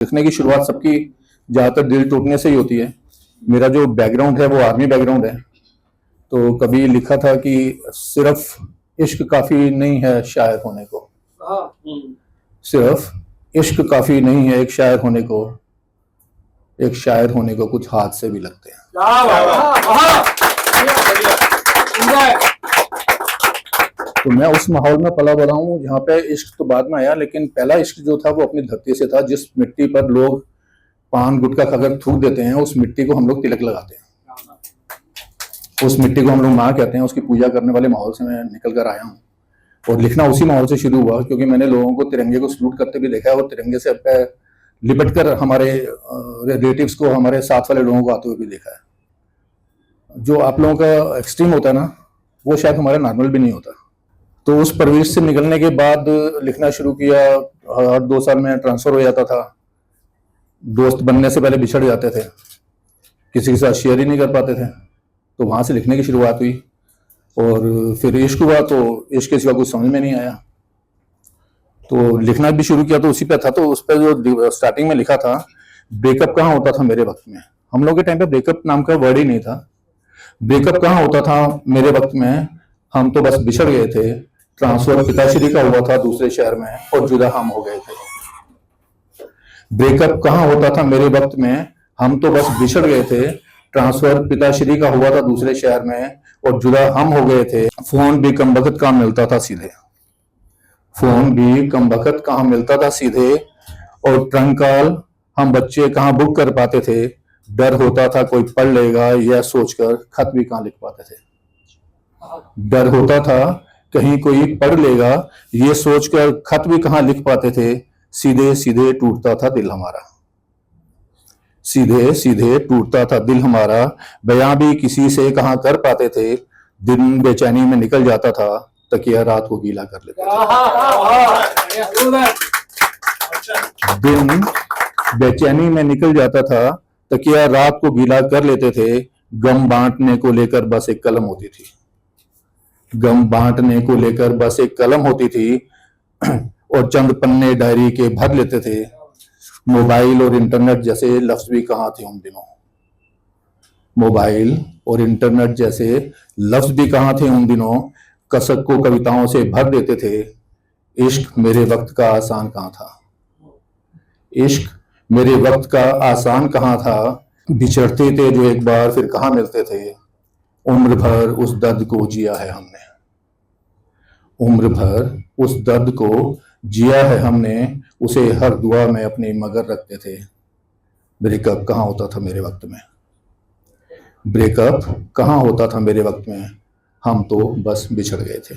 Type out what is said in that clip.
लिखने की शुरुआत सबकी ज़्यादातर दिल टूटने से ही होती है। मेरा जो बैकग्राउंड है वो आर्मी बैकग्राउंड है, तो कभी लिखा था कि सिर्फ इश्क काफ़ी नहीं है शायर होने को, सिर्फ इश्क काफ़ी नहीं है एक शायर होने को, एक शायर होने को कुछ हाथ से भी लगते हैं। तो मैं उस माहौल में पला बड़ा हूँ जहाँ पे इश्क तो बाद में आया, लेकिन पहला इश्क जो था वो अपनी धरती से था। जिस मिट्टी पर लोग पान गुटखा खाकर थूक देते हैं, उस मिट्टी को हम लोग तिलक लगाते हैं। उस मिट्टी को हम लोग माँ कहते हैं। उसकी पूजा करने वाले माहौल से मैं निकल कर आया हूँ और लिखना उसी माहौल से शुरू हुआ, क्योंकि मैंने लोगों को तिरंगे को सलूट करते भी देखा है और तिरंगे से लिपट कर हमारे रिलेटिव्स को, हमारे साथ वाले लोगों को आते हुए भी देखा है। जो आप लोगों का एक्सट्रीम होता है ना, वो शायद हमारा नॉर्मल भी नहीं होता। तो उस परवेश से निकलने के बाद लिखना शुरू किया। हर 2 साल में ट्रांसफर हो जाता था। दोस्त बनने से पहले बिछड़ जाते थे, किसी के साथ शेयर ही नहीं कर पाते थे। तो वहां से लिखने की शुरुआत हुई और फिर इश्क हुआ, तो इश्क के सिवा कुछ समझ में नहीं आया, तो लिखना भी शुरू किया। तो उसी पे था। तो उस पर जो स्टार्टिंग में लिखा था, ब्रेकअप कहाँ होता था मेरे वक्त में। हम लोग के टाइम पे ब्रेकअप नाम का वर्ड ही नहीं था। ब्रेकअप कहाँ होता था मेरे वक्त में, हम तो बस बिछड़ गए थे। ट्रांसफर पिताश्री का हुआ था दूसरे शहर में और जुदा हम हो गए थे। ब्रेकअप कहाँ होता था मेरे वक्त में, हम तो बस बिछड़ गए थे। ट्रांसफर पिताश्री का हुआ था दूसरे शहर में और जुदा हम हो गए थे। फोन भी कम वक्त कहाँ मिलता था सीधे, फोन भी कम वक्त कहाँ मिलता था सीधे। और ट्रंक कॉल हम बच्चे कहाँ बुक कर पाते थे। डर होता था कोई पढ़ लेगा यह सोचकर खत भी कहाँ लिख पाते थे। डर होता था कहीं कोई पढ़ लेगा ये सोचकर खत भी कहाँ लिख पाते थे। सीधे सीधे टूटता था दिल हमारा, सीधे सीधे टूटता था दिल हमारा। बयां भी किसी से कहाँ कर पाते थे। दिन बेचैनी में निकल जाता था, तकिया रात को गीला कर लेते थे। दिन बेचैनी में निकल जाता था, तकिया रात को गीला कर लेते थे। गम बांटने को लेकर बस एक कलम होती थी, गम बांटने को लेकर बस एक कलम होती थी और चंद पन्ने डायरी के भर लेते थे। मोबाइल और इंटरनेट जैसे लफ्ज भी कहाँ थे उन दिनों, मोबाइल और इंटरनेट जैसे लफ्ज भी कहाँ थे उन दिनों। कसक को कविताओं से भर देते थे। इश्क मेरे वक्त का आसान कहाँ था, इश्क मेरे वक्त का आसान कहाँ था। बिछड़ते थे जो एक बार फिर कहाँ मिलते थे। उम्र भर उस दर्द को जिया है हमने, उम्र भर उस दर्द को जिया है हमने। उसे हर दुआ में अपनी मगर रखते थे। ब्रेकअप कहाँ होता था मेरे वक्त में, ब्रेकअप कहाँ होता था मेरे वक्त में, हम तो बस बिछड़ गए थे।